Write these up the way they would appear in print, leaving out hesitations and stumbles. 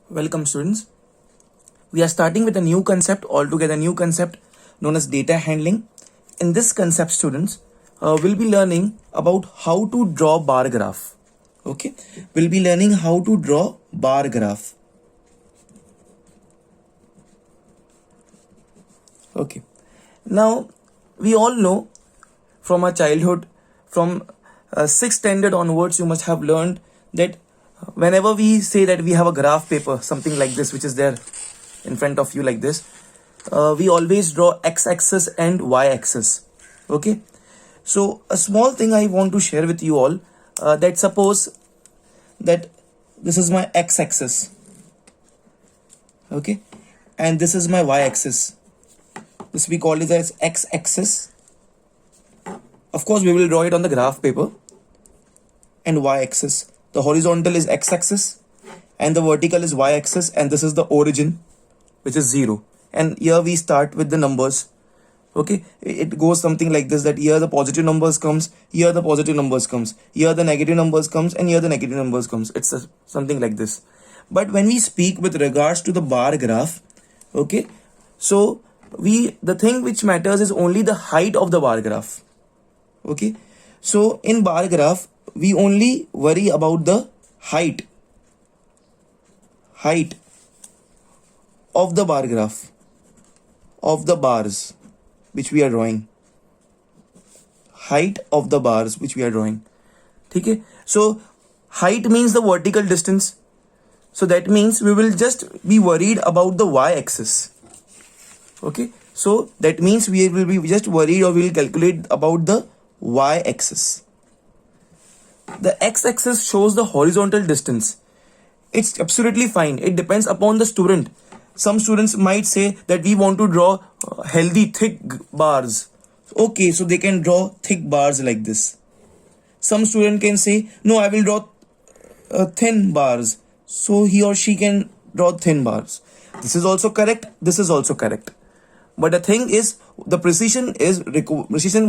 Welcome students. We are starting with a new concept, altogether new concept known as data handling. In this concept students, we'll be learning about how to draw bar graph. Okay, we'll be learning how to draw bar graph. Okay, now we all know from our childhood, from 6th standard onwards, you must have learned that whenever we say that we have a graph paper, something like this, which is there in front of you like this, we always draw x-axis and y-axis. Okay, so a small thing I want to share with you all, that suppose that this is my x-axis, okay, and this is my y-axis. This we call it as x-axis. Of course, we will draw it on the graph paper. And y-axis. The horizontal is x-axis and the vertical is y-axis, and this is the origin, which is 0. And here we start with the numbers. Okay, it goes something like this, that here the positive numbers comes, here the positive numbers comes, here the negative numbers comes, and here the negative numbers comes. It's something like this. But when we speak with regards to the bar graph, okay, so the thing which matters is only the height of the bar graph. Okay, so in bar graph we only worry about the height of the bar graph, of the bars which we are drawing, height of the bars which we are drawing. Okay, so height means the vertical distance, so that means we will just be worried about the y-axis. Okay, so that means we will be just worried, or we will calculate about the y-axis. The x-axis shows the horizontal distance. It's absolutely fine. It depends upon the student. Some students might say that we want to draw healthy thick bars. Okay, so they can draw thick bars like this. Some student can say, no, I will draw thin bars. So he or she can draw thin bars. This is also correct. This is also correct. But the thing is, the precision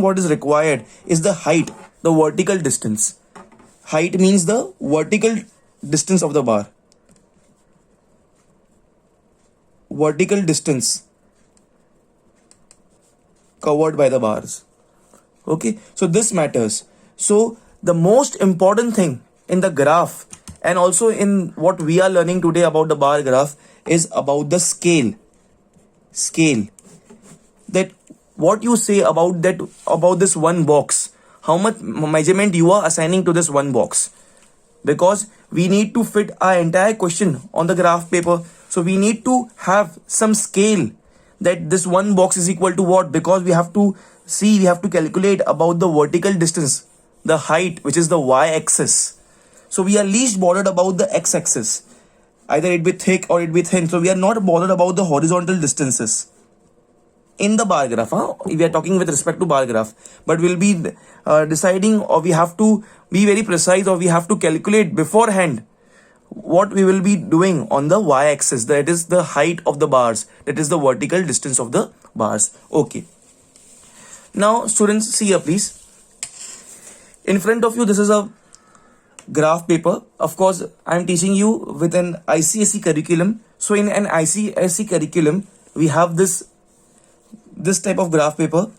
what is required is the height, the vertical distance. Height means the vertical distance of the bar. Vertical distance covered by the bars. Okay, so this matters. So the most important thing in the graph, and also in what we are learning today about the bar graph, is about the scale. That what you say about this one box, how much measurement you are assigning to this one box, because we need to fit our entire question on the graph paper. So we need to have some scale, that this one box is equal to what, because we have to calculate about the vertical distance, the height, which is the y-axis. So we are least bothered about the x-axis, either it be thick or it be thin. So we are not bothered about the horizontal distances in the bar graph. We are talking with respect to bar graph, but we'll be deciding, or we have to be very precise, or we have to calculate beforehand what we will be doing on the y-axis, that is the height of the bars, that is the vertical distance of the bars. Okay, now students, see here please. In front of you, this is a graph paper. Of course, I am teaching you with an ICSE curriculum. So in an ICSE curriculum, we have this type of graph paper.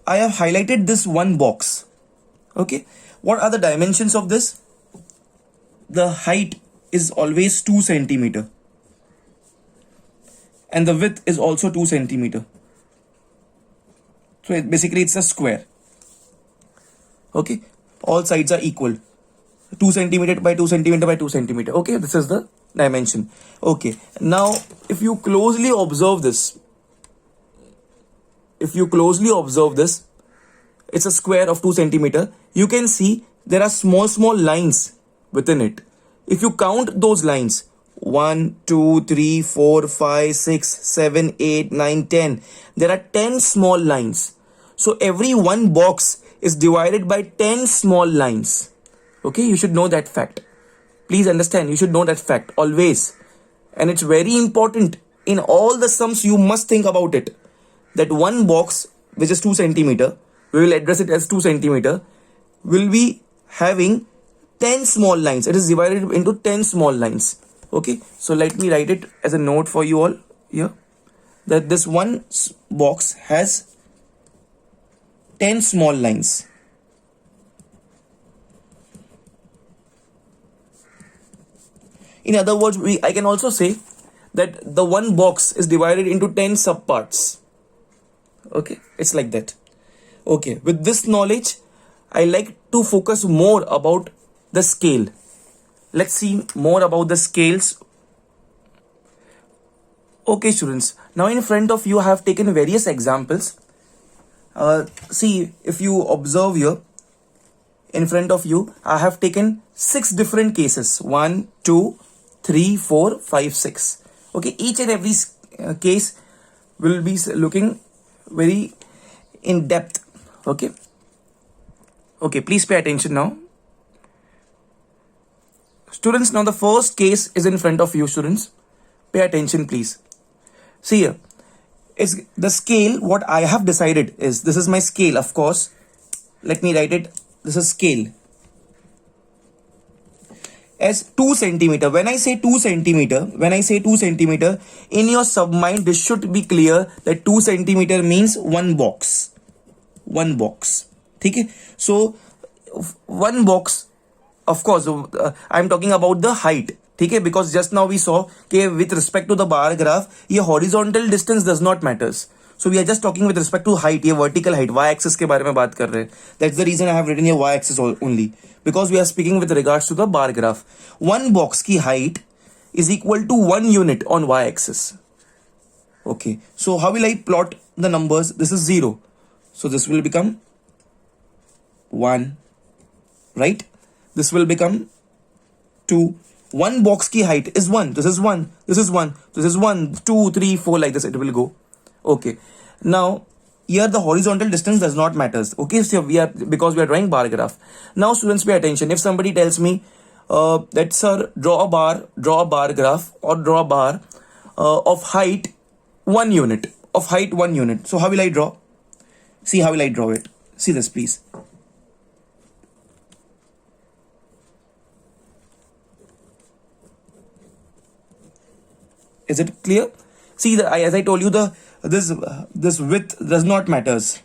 I have highlighted this one box. Okay, what are the dimensions of this? The height is always 2 centimeter, and the width is also 2 centimeter. So basically it's a square. Okay, all sides are equal, 2 centimeter by 2 centimeter by 2 centimeter. Okay, this is the dimension. Okay, now if you closely observe this, it's a square of 2 centimeter. You can see there are small lines within it. If you count those lines, 1, 2, 3, 4, 5, 6, 7, 8, 9, 10, there are 10 small lines. So every one box is divided by 10 small lines. Okay, you should know that fact. Please understand, you should know that fact always. And it's very important. In all the sums, you must think about it. That one box, which is 2 centimeter, we will address it as 2 centimeter, will be having 10 small lines. It is divided into 10 small lines. Okay, so let me write it as a note for you all here, that this one box has 10 small lines. In other words, I can also say that the one box is divided into 10 subparts. Okay, it's like that. Okay, with this knowledge, I like to focus more about the scale. Let's see more about the scales. Okay, students, now in front of you I have taken various examples. See, if you observe here, in front of you I have taken 6 different cases. 1, 2, 3, 4, 5, 6. Okay, each and every case will be looking very in depth. Okay, please pay attention now. Students, now the first case is in front of you. Students, pay attention please. See here, is the scale. What I have decided is, this is my scale, of course. Let me write it. This is scale as 2 centimeter. When I say 2 centimeter, in your submind this should be clear that 2 centimeter means one box. Okay, so one box, of course, I'm talking about the height. Okay, because just now we saw कि with respect to the bar graph, ये horizontal distance does not matters. So we are just talking with respect to height, ये vertical height, y axis के बारे में बात कर रहे हैं. That's the reason I have written here y axis only, because we are speaking with regards to the bar graph. One box की height is equal to 1 unit on y axis. Okay, so how will I plot the numbers? This is 0, so this will become 1, right? This will become 2. One box की height is 1. This is 1. This is 1. This is 1, 2, 3, 4, like this it will go. Okay. Now here the horizontal distance does not matters. Okay, so because we are drawing bar graph. Now students, pay attention. If somebody tells me that sir, draw a bar graph, or draw a bar of height 1 unit. So how will I draw? See, how will I draw it? See this please. Is it clear? See, as I told you, this width does not matters.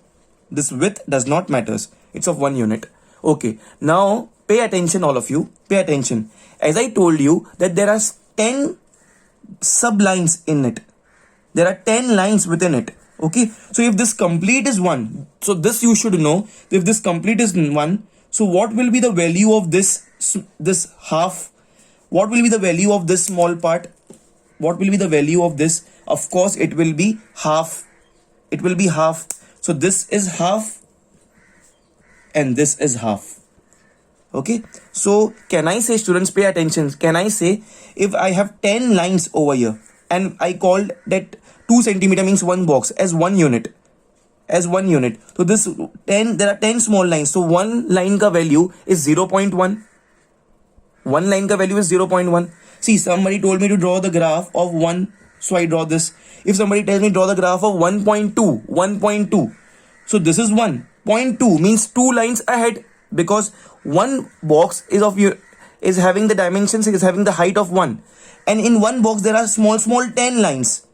This width does not matters. It's of 1 unit. Okay. Now pay attention, all of you. Pay attention. As I told you that there are 10 sublines in it. There are 10 lines within it. Okay. So if this complete is 1, so this you should know. If this complete is 1, so what will be the value of this half? What will be the value of this small part? What will be the value of this? Of course, it will be half. It will be half. So this is half and this is half. Okay. So can I say, students, pay attention. Can I say, if I have 10 lines over here and I called that 2 centimeter means one box as 1 unit. So this 10, there are 10 small lines. So one line ka value is 0.1. One line ka value is 0.1. See, somebody told me to draw the graph of 1, so I draw this. If somebody tells me draw the graph of 1.2, so this is 1. 0.2 means 2 lines ahead, because one box is having the dimensions, is having the height of 1. And in one box there are small 10 lines.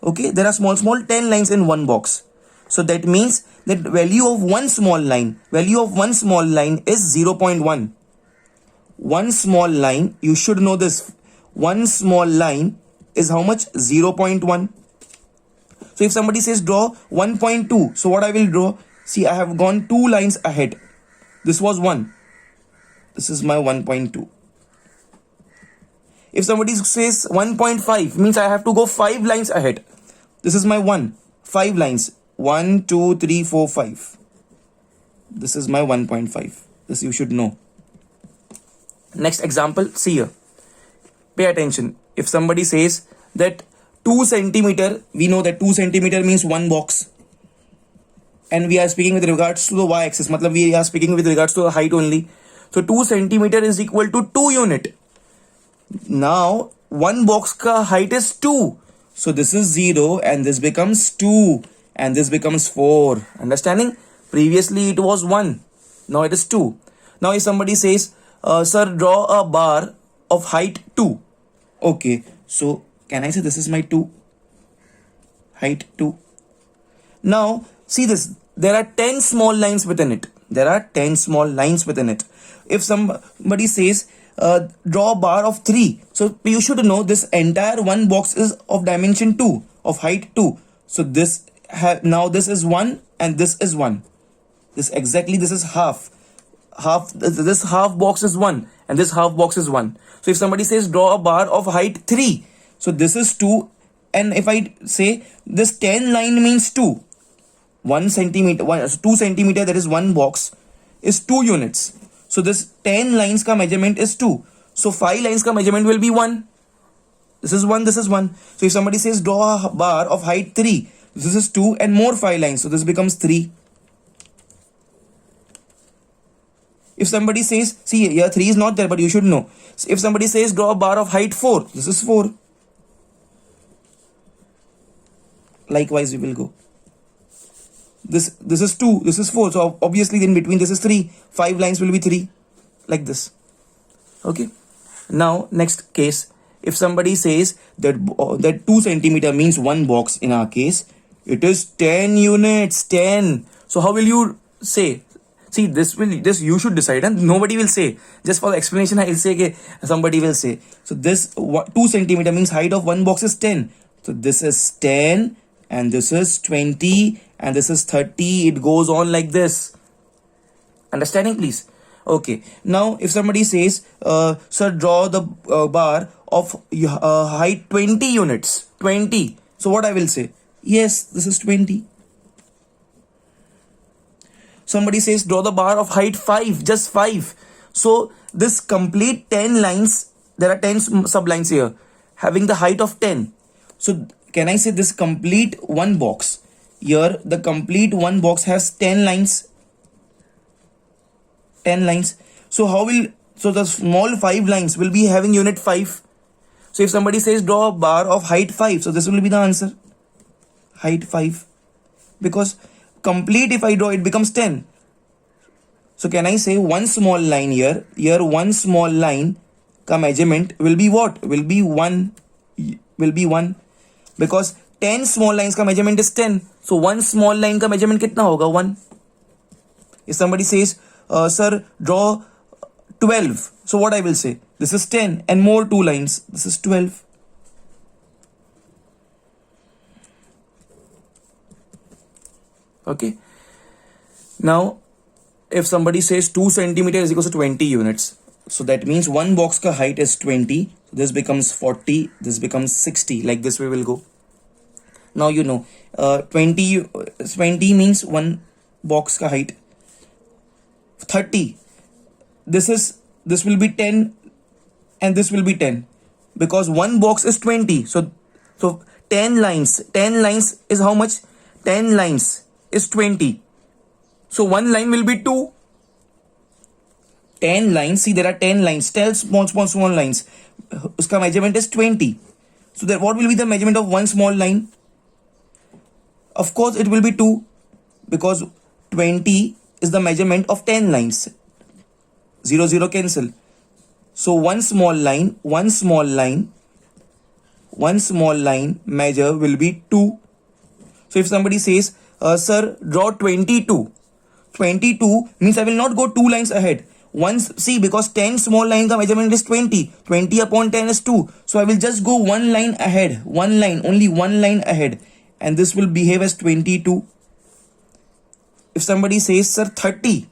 Okay, there are small 10 lines in one box. So that means that value of one small line is 0.1. One small line, you should know this. One small line is how much? 0.1. So if somebody says draw 1.2, so what I will draw? See, I have gone 2 lines ahead. This was 1. This is my 1.2. If somebody says 1.5, means I have to go 5 lines ahead. This is my 1. 5 lines. 1, 2, 3, 4, 5. This is my 1.5. This you should know. Next example, see here. Pay attention. If somebody says that 2 centimeter, we know that 2 centimeter means one box. And we are speaking with regards to the y-axis. Matlab we are speaking with regards to the height only. So 2 centimeter is equal to 2 unit. Now, one box ka height is 2. So this is 0 and this becomes 2. And this becomes 4. Understanding? Previously it was 1. Now it is 2. Now if somebody says, sir, draw a bar of height 2. Okay, so can I say this is my 2? Height 2. Now, see this. There are 10 small lines within it. There are 10 small lines within it. If somebody says, draw a bar of 3. So, you should know this entire one box is of dimension 2, of height 2. So, now this is 1 and this is 1. This is half. This half box is 1 and this half box is 1. So, if somebody says, draw a bar of height 3. So, this is 2. And if I say this 10 line means 2. 1 centimeter, 2 centimeter, that is one box, is 2 units. So this 10 lines ka measurement is 2. So 5 lines ka measurement will be 1. This is 1, this is 1. So if somebody says draw a bar of height 3, this is 2 and more 5 lines. So this becomes 3. If somebody says, see here 3 is not there, but you should know. So if somebody says draw a bar of height 4, this is 4. Likewise we will go. This is 2, this is 4. So obviously in between this is 3. 5 lines will be 3. Like this. Okay. Now next case. If somebody says that 2 centimeter means one box, in our case, it is 10 units. 10. So how will you say? See, this you should decide, and nobody will say. Just for the explanation, I will say that somebody will say. So this 2 centimeter means height of one box is 10. So this is 10 and this is 20 and this is 30. It goes on like this. Understanding, please? Okay. Now, if somebody says, sir, draw the bar of height 20 units. 20. So what I will say? Yes, this is 20. Somebody says, draw the bar of height 5. Just 5. So this complete 10 lines, there are 10 sublines here, having the height of 10. So can I say this complete one box? Here, the complete one box has 10 lines. 10 lines. So the small 5 lines will be having unit 5. So if somebody says draw a bar of height 5, so this will be the answer. Height 5. Because complete, if I draw, it becomes 10. So can I say one small line here? Here one small line ka measurement will be what? Will be 1. Because 10 small lines ka measurement is 10. So one small line ka measurement kitna hoga? 1. If somebody says, sir, draw 12. So what I will say? This is 10 and more 2 lines. This is 12. Okay. Now, if somebody says 2 centimeter is equal to 20 units. So that means one box ka height is 20. So this becomes 40. This becomes 60. Like this we will go. Now you know 20 means one box ka height. 30. This will be 10 and this will be 10 because one box is 20. So 10 lines. 10 lines is how much? 10 lines is 20. So one line will be 2. 10 lines. See, there are 10 lines. 10 small lines. Uska measurement is 20. So what will be the measurement of one small line? Of course, it will be 2 because 20 is the measurement of 10 lines. 0, 0 cancel. So one small line measure will be 2. So if somebody says, sir, draw 22. 22 means I will not go 2 lines ahead. See, because 10 small lines the measurement is 20. 20 upon 10 is 2. So I will just go 1 line ahead. Only one line ahead. And this will behave as 22. If somebody says, sir, 30.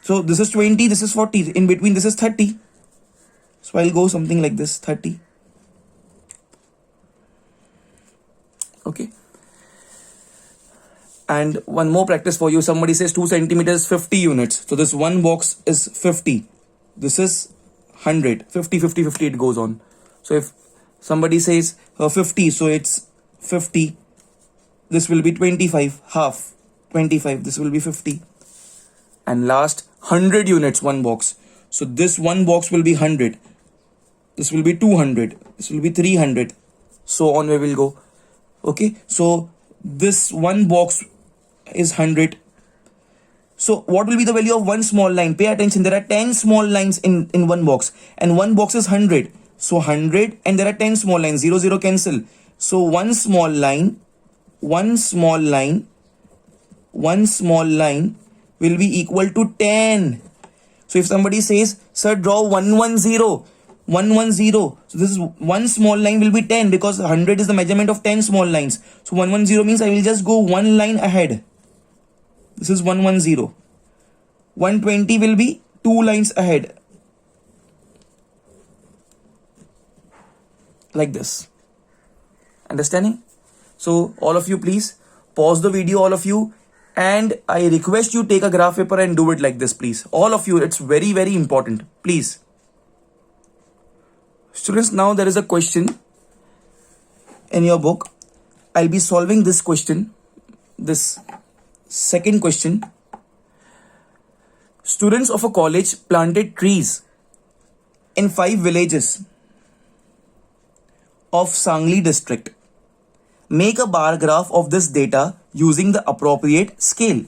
So this is 20, this is 40. In between, this is 30. So I'll go something like this, 30. Okay. And one more practice for you. Somebody says 2 centimeters, 50 units. So this one box is 50. This is 100. 50, 50, 50, it goes on. So if somebody says 50, so it's 50. This will be 25, half. 25, this will be 50. And last, 100 units, one box. So this one box will be 100. This will be 200. This will be 300. So on we will go. Okay. So this one box is 100. So what will be the value of one small line? Pay attention. There are 10 small lines in one box. And one box is 100. So 100, and there are 10 small lines, 0 0 cancel. So one small line will be equal to 10. So if somebody says, sir, draw 110, so this is one small line will be 10, because 100 is the measurement of 10 small lines. So 110 means I will just go one line ahead. This is 110. 120 will be two lines ahead, like this. Understanding? So all of you, please pause the video, all of you, and I request you take a graph paper and do it like this, please. All of you, it's very, very important, please. Students, now there is a question in your book. I'll be solving this question, this second question. Students of a college planted trees in 5 villages of Sangli district. Make a bar graph of this data using the appropriate scale.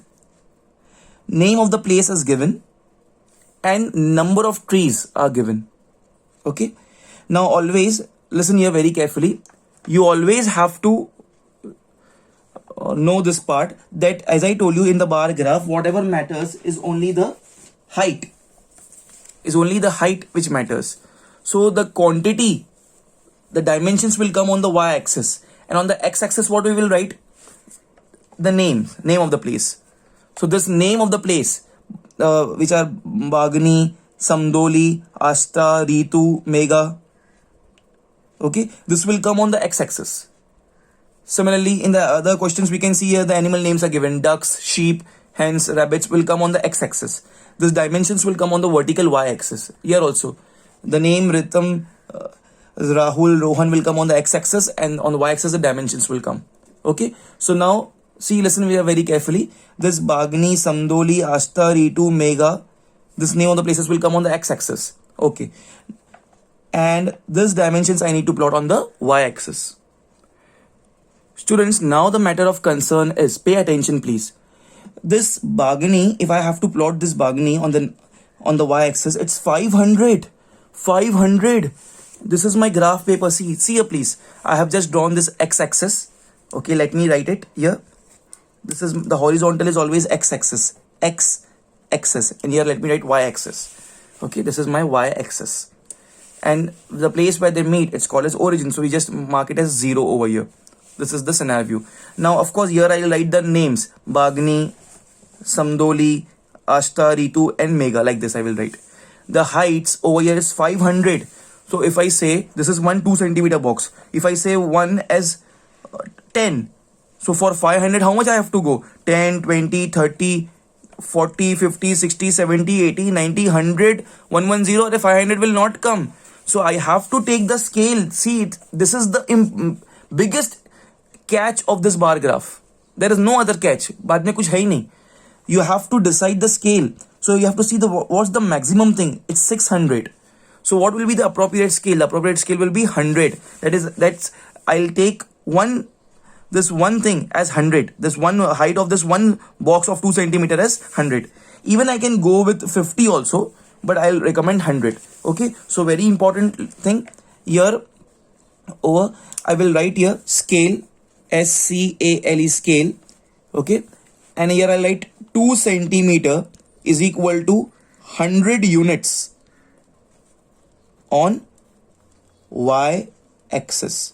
Name of the place is given and number of trees are given. Okay. Now always listen here very carefully. You always have to know this part, that as I told you in the bar graph, whatever matters is only the height. Is only the height which matters. So the quantity, the dimensions will come on the y-axis, and on the x-axis what we will write? The name of the place. So this name of the place, which are Bagni, Samdoli, Asta, Ritu, Mega. Okay, this will come on the x-axis. Similarly, in the other questions we can see here the animal names are given. Ducks, sheep, hens, rabbits will come on the x-axis. These dimensions will come on the vertical y-axis. Here also, the name Ritam, Rahul, Rohan will come on the x-axis, and on the y-axis the dimensions will come. Okay, so now see, listen here very carefully. This Bagni, Samdoli, Asta, Ritu, Mega, this name of the places will come on the x-axis. Okay, and this dimensions I need to plot on the y-axis. Students, now the matter of concern is, pay attention please. This Bagni, if I have to plot this Bagni on the y-axis, it's 500. 500. This is my graph paper. See here please. I have just drawn this x-axis. Okay, let me write it here. This is the horizontal is always x-axis. X-axis. And here let me write y-axis. Okay, this is my y-axis. And the place where they meet, it's called as origin. So we just mark it as 0 over here. This is the scenario. Now, of course, here I will write the names. Bagni, Samdoli, Asta, Ritu and Mega. Like this I will write. The heights over here is 500. So if I say, this is 1 2 centimeter box. If I say 1 as 10. So for 500, how much I have to go? 10, 20, 30, 40, 50, 60, 70, 80, 90, 100, 110. The 500 will not come. So I have to take the scale. See, this is the biggest catch of this bar graph. There is no other catch. बाद में कुछ है ही नहीं. You have to decide the scale. So you have to see what's the maximum thing. It's 600. So what will be the appropriate scale? The appropriate scale will be 100. That's I'll take this one thing as 100. This one height of this one box of 2 centimeter as 100. Even I can go with 50 also, but I'll recommend 100. Okay. So very important thing here. Over I will write here scale. SCALE scale. Okay, and here I write 2 centimeter is equal to 100 units on y-axis.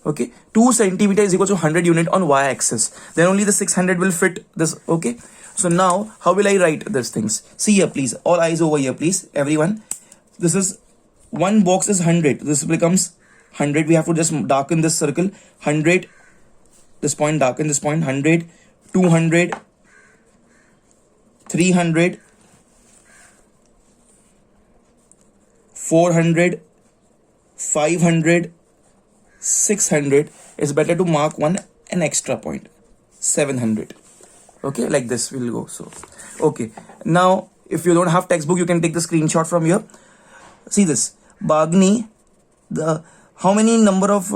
Okay, 2 centimeter is equal to 100 unit on y-axis. Then only the 600 will fit this. Okay, so now how will I write these things? See here please, all eyes over here please, everyone. This is one box is 100. This becomes 100. We have to just darken this circle. 100, this point, darken this point. 100, 200, 300, 400, 500, 600. It's better to mark an extra point. 700. Okay, like this will go. So okay, now if you don't have textbook, you can take the screenshot from here. See this Bagni, the how many number of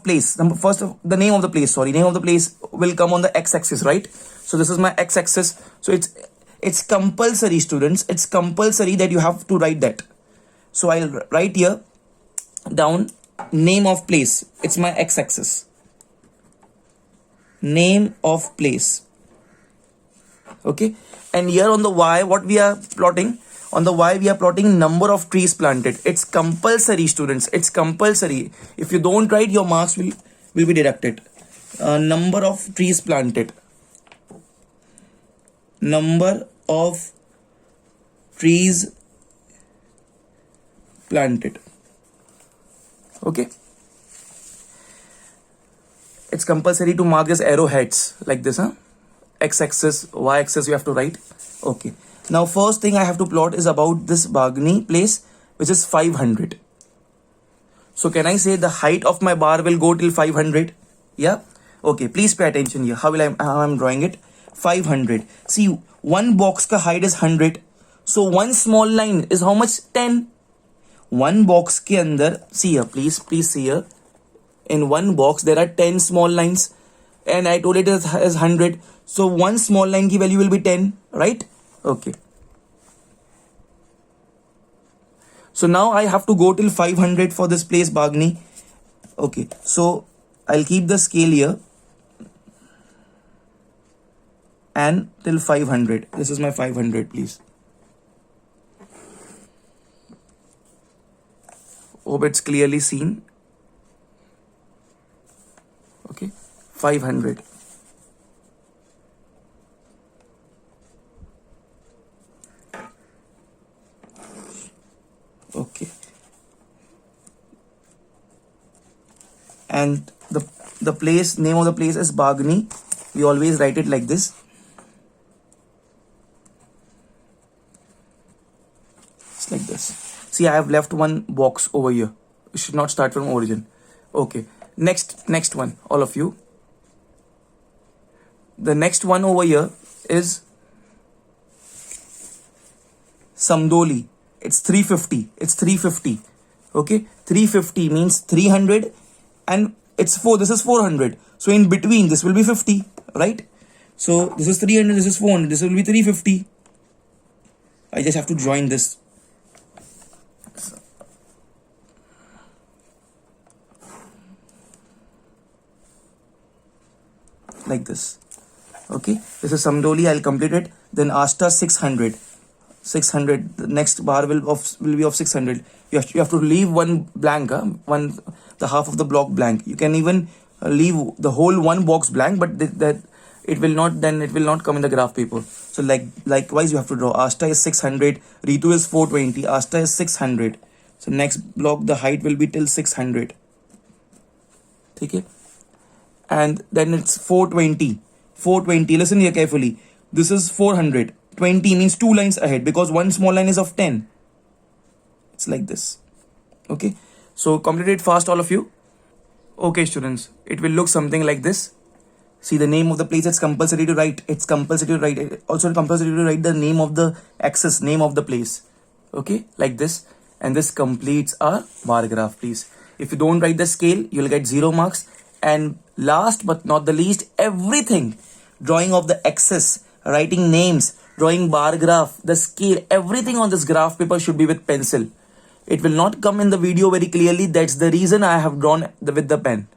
place, first of the name of the place, name of the place will come on the x-axis, right? So this is my x-axis. So it's compulsory, students, it's compulsory that you have to write that. So I'll write here down name of place. It's my x-axis. Name of place. Okay, and here on the y, what we are plotting? On the y, we are plotting number of trees planted. It's compulsory, students. It's compulsory. If you don't write, your marks will be deducted. Number of trees planted. Number of trees planted. Okay. It's compulsory to mark this arrowheads like this, huh? X-axis, y-axis you have to write. Okay. Now first thing I have to plot is about this Bagni place, which is 500. So can I say the height of my bar will go till 500? Yeah. Okay. Please pay attention here. How I'm drawing it? 500. See, one box ka height is 100. So one small line is how much? 10. One box ke andar, see here, please see here. In one box there are 10 small lines, and I told it is 100. So one small line ki value will be 10, right? Okay. So now I have to go till 500 for this place Bagni. Okay. So I'll keep the scale here and till 500. This is my 500, please. Hope it's clearly seen. Okay, 500. Okay. And the place, name of the place is Bagni. We always write it like this. It's like this. See, I have left one box over here. You should not start from origin. Okay. Next one, all of you. The next one over here is Samdoli. It's 350. It's 350. Okay. 350 means 300 and it's 4. This is 400. So in between, this will be 50, right? So this is 300. This is 400. This will be 350. I just have to join this. Like this. Okay, this is Samdoli. I'll complete it. Then Ashta 600. 600. The next bar will be of 600. You have to leave one blank, the half of the block blank. You can even leave the whole one box blank, but that it will not come in the graph paper. So likewise you have to draw. Ashta is 600. Ritu is 420. Ashta is 600. So next block the height will be till 600. Okay. And then it's 420. 420. Listen here carefully. This is 400. 20 means 2 lines ahead because one small line is of 10. It's like this. Okay. So complete it fast, all of you. Okay, students. It will look something like this. See, the name of the place, it's compulsory to write. It's compulsory to write. Also compulsory to write the name of the axis, name of the place. Okay, like this. And this completes our bar graph, please. If you don't write the scale, you'll get 0 marks. And last but not the least, everything, drawing of the axis, writing names, drawing bar graph, the scale, everything on this graph paper should be with pencil. It will not come in the video very clearly. That's the reason I have drawn with the pen.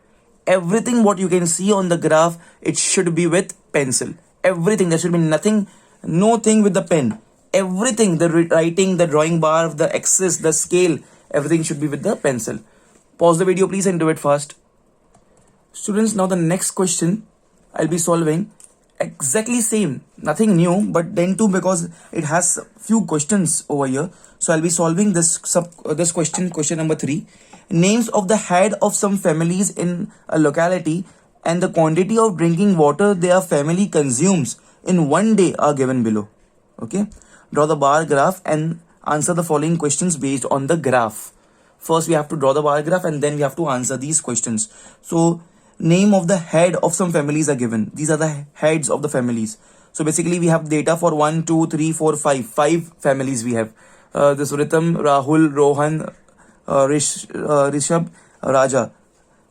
Everything what you can see on the graph, it should be with pencil. Everything, there should be nothing, no thing with the pen. Everything, the writing, the drawing bar, the axis, the scale, everything should be with the pencil. Pause the video please and do it fast. Students, now the next question I'll be solving exactly same, nothing new, but then too because it has few questions over here. So I'll be solving this question number 3. Names of the head of some families in a locality and the quantity of drinking water their family consumes in one day are given below. Okay, draw the bar graph and answer the following questions based on the graph. First we have to draw the bar graph and then we have to answer these questions. So name of the head of some families are given. These are the heads of the families. So basically we have data for 1, 2, 3, 4, 5. 5 families we have. This Ritam, Rahul, Rohan, Rishabh, Raja.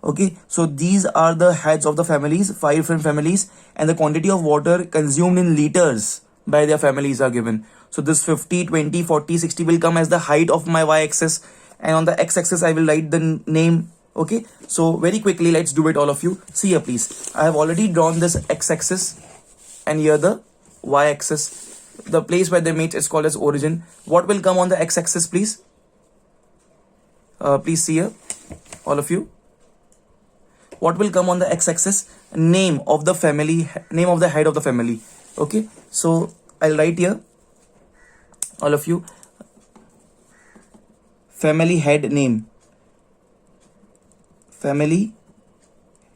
Okay, so these are the heads of the families, 5 different families, and the quantity of water consumed in liters by their families are given. So this 50, 20, 40, 60 will come as the height of my y-axis, and on the x-axis I will write the name. Okay, so very quickly let's do it, all of you. See here please, I have already drawn this x-axis and here the y-axis. The place where they meet is called as origin. What will come on the x-axis, please? Please see here, all of you. What will come on the x-axis? Name of the family, name of the head of the family. Okay, so I'll write here, all of you, family head name. Family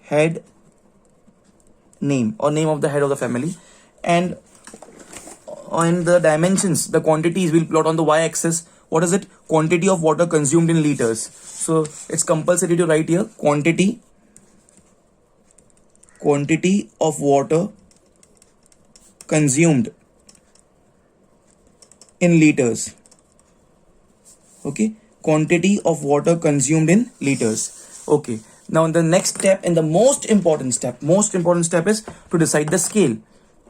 head name, or name of the head of the family. And on the dimensions, the quantities will plot on the y-axis. What is it? Quantity of water consumed in liters. So it's compulsory to write here quantity of water consumed in liters. Okay, quantity of water consumed in liters. Okay, now the next step and the most important step is to decide the scale.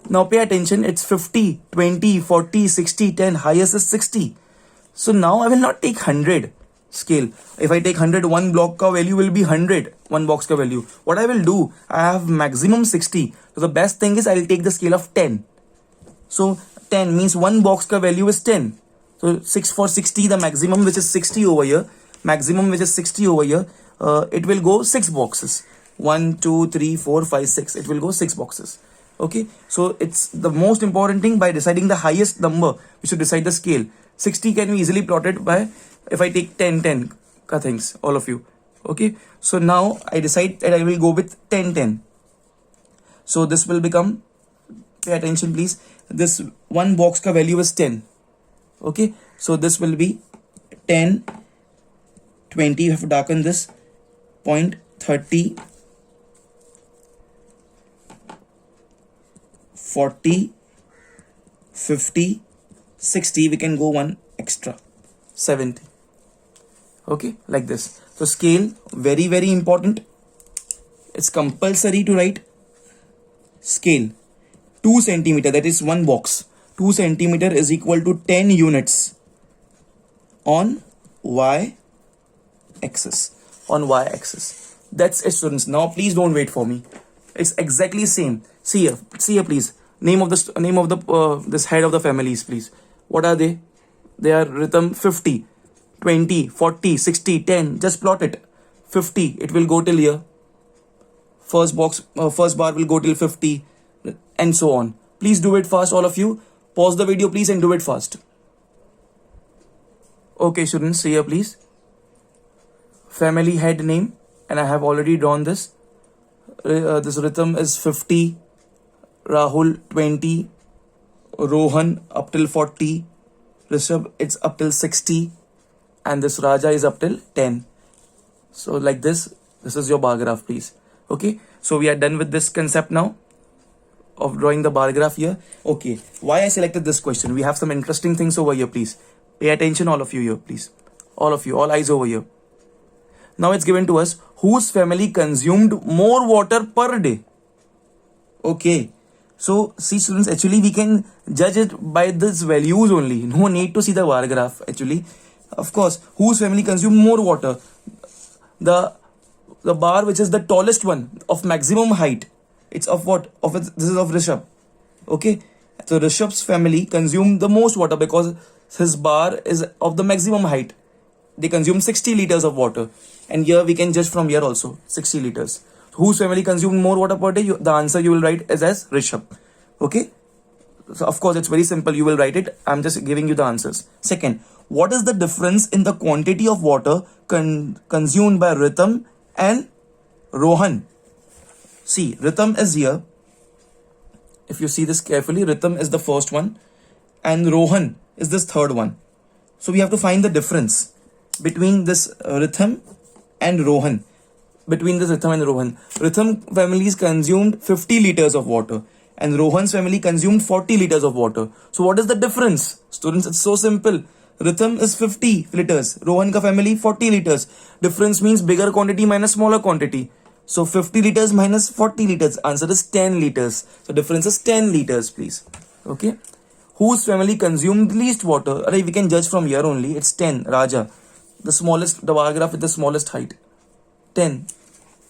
Now pay attention, it's 50, 20, 40, 60, 10, highest is 60. So now I will not take 100 scale. If I take 100, one block ka value will be 100, one box ka value. What I will do, I have maximum 60. So the best thing is I will take the scale of 10. So 10 means one box ka value is 10. So 6 for 60, the maximum which is 60 over here, it will go 6 boxes. 1, 2, 3, 4, 5, 6. It will go 6 boxes. Okay, so it's the most important thing. By deciding the highest number, we should decide the scale. 60 can be easily plotted by, if I take 10 ka things, all of you. Okay, so now I decide that I will go with 10. So this will become, pay attention please, this one box ka value is 10. Okay, so this will be 10, 20, you have to darken this, point 30, 40, 50, 60, we can go one extra, 70. Okay, like this. So scale, very, very important. It's compulsory to write scale. 2 centimeter, that is one box. 2 centimeter is equal to 10 units on y-axis. That's it, students. Now please don't wait for me. It's exactly same. See here please. Name of the this head of the families, please. What are they? They are Rhythm 50, 20, 40, 60, 10. Just plot it. 50, it will go till here. First bar will go till 50, and so on. Please do it fast, all of you. Pause the video, please, and do it fast. Okay, students, see here, please. Family head name, and I have already drawn this. This Rhythm is 50, Rahul 20, Rohan up till 40, Rishabh it's up till 60, and this Raja is up till 10. So like this is your bar graph, please. Okay, so we are done with this concept now of drawing the bar graph here. Okay, why I selected this question? We have some interesting things over here, please. Pay attention, all of you here, please. All of you, all eyes over here. Now it's given to us, whose family consumed more water per day? Okay, so see students, actually we can judge it by these values only. No need to see the bar graph actually. Of course, whose family consumed more water? The bar which is the tallest one of maximum height. It's of what? This is of Rishabh. Okay, so Rishabh's family consumed the most water because his bar is of the maximum height. They consume 60 liters of water, and here we can judge from here also 60 liters. Whose family consumed more water per day? The answer you will write is as Rishabh. Okay, so of course it's very simple. You will write it. I'm just giving you the answers. Second, what is the difference in the quantity of water consumed by Rhythm and Rohan? See, Rhythm is here. If you see this carefully, Rhythm is the first one and Rohan is this third one. So we have to find the difference between this Rhythm and Rohan. Rhythm families consumed 50 liters of water and Rohan's family consumed 40 liters of water. So what is the difference? Students, it's so simple. Rhythm is 50 liters. Rohan ka family 40 liters. Difference means bigger quantity minus smaller quantity. So 50 liters minus 40 liters. Answer is 10 liters. So difference is 10 liters, please. Okay. Whose family consumed least water? We can judge from here only. It's 10. Raja. the bar graph with the smallest height. 10.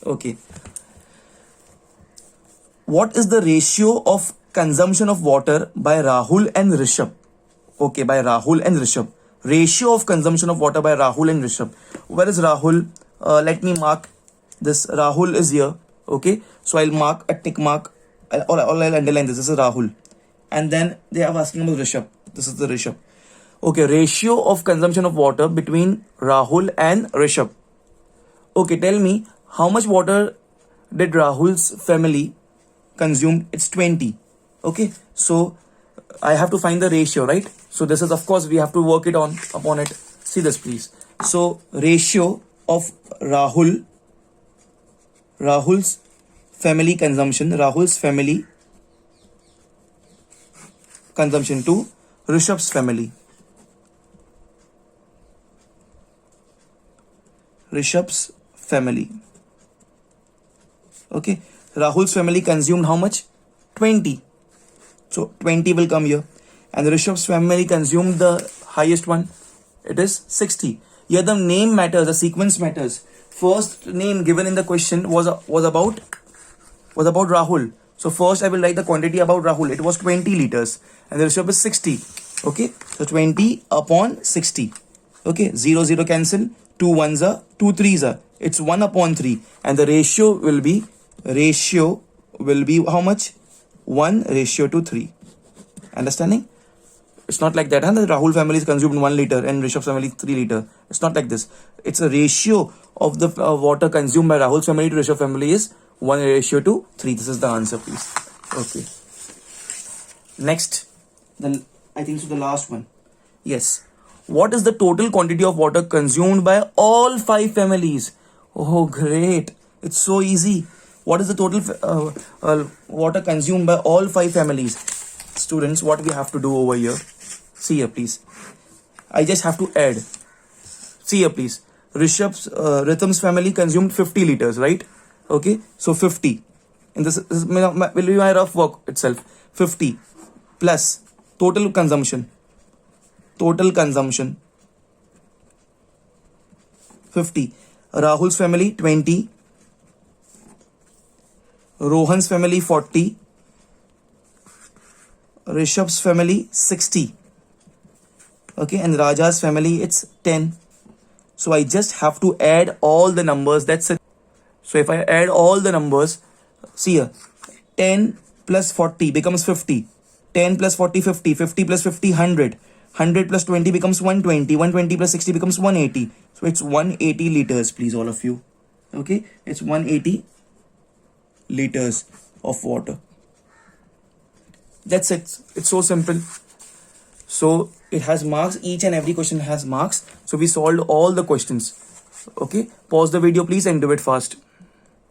Okay. What is the ratio of consumption of water by Rahul and Rishabh? Okay, by Rahul and Rishabh. Ratio of consumption of water by Rahul and Rishabh. Where is Rahul? Let me mark this. Rahul is here. Okay, so I'll mark a tick mark. I'll underline this. This is Rahul. And then they are asking about Rishabh. This is the Rishabh. Okay, ratio of consumption of water between Rahul and Rishabh. Okay, tell me how much water did Rahul's family consume? It's 20. Okay, so I have to find the ratio, right? So this is, of course, we have to work it on upon it. See this, please. So ratio of Rahul's family consumption to Rishabh's family. Rishabh's family. Okay, Rahul's family consumed how much? 20. So 20 will come here. And Rishabh's family consumed the highest one. It is 60. Here the name matters, the sequence matters. First name given in the question was about Rahul. So first I will write the quantity about Rahul. It was 20 liters. And the Rishabh is 60. Okay, so 20 upon 60. Okay, 0 0 cancel. 2 1s are 2 3s are. It's 1 upon 3. And the ratio will be how much? 1 ratio to 3. Understanding? It's not like that. The Rahul family is consumed 1 liter and Rishabh family 3 liter. It's not like this. It's a ratio of the water consumed by Rahul's family to Rishabh family is 1 ratio to 3. This is the answer, please. Okay. Next, I think so the last one. Yes. What is the total quantity of water consumed by all 5 families? Oh, great. It's so easy. What is the total water consumed by all 5 families? Students, what we have to do over here? See here, please. I just have to add. See here, please. Ritham's family consumed 50 liters, right? Okay, so 50. And this will be my rough work itself. 50 plus total consumption. 50. Rahul's family 20. Rohan's family 40. Rishabh's family 60. Okay, and Raja's family it's 10. So I just have to add all the numbers. That's it. So if I add all the numbers, see here, 10 plus 40 becomes 50. 10 plus 40 50. 50 plus 50 100. 100 plus 20 becomes 120. 120 plus 60 becomes 180. So it's 180 liters, please, all of you. Okay, it's 180 liters of water. That's it. It's so simple. So it has marks. Each and every question has marks. So we solved all the questions. Okay, pause the video please and do it fast.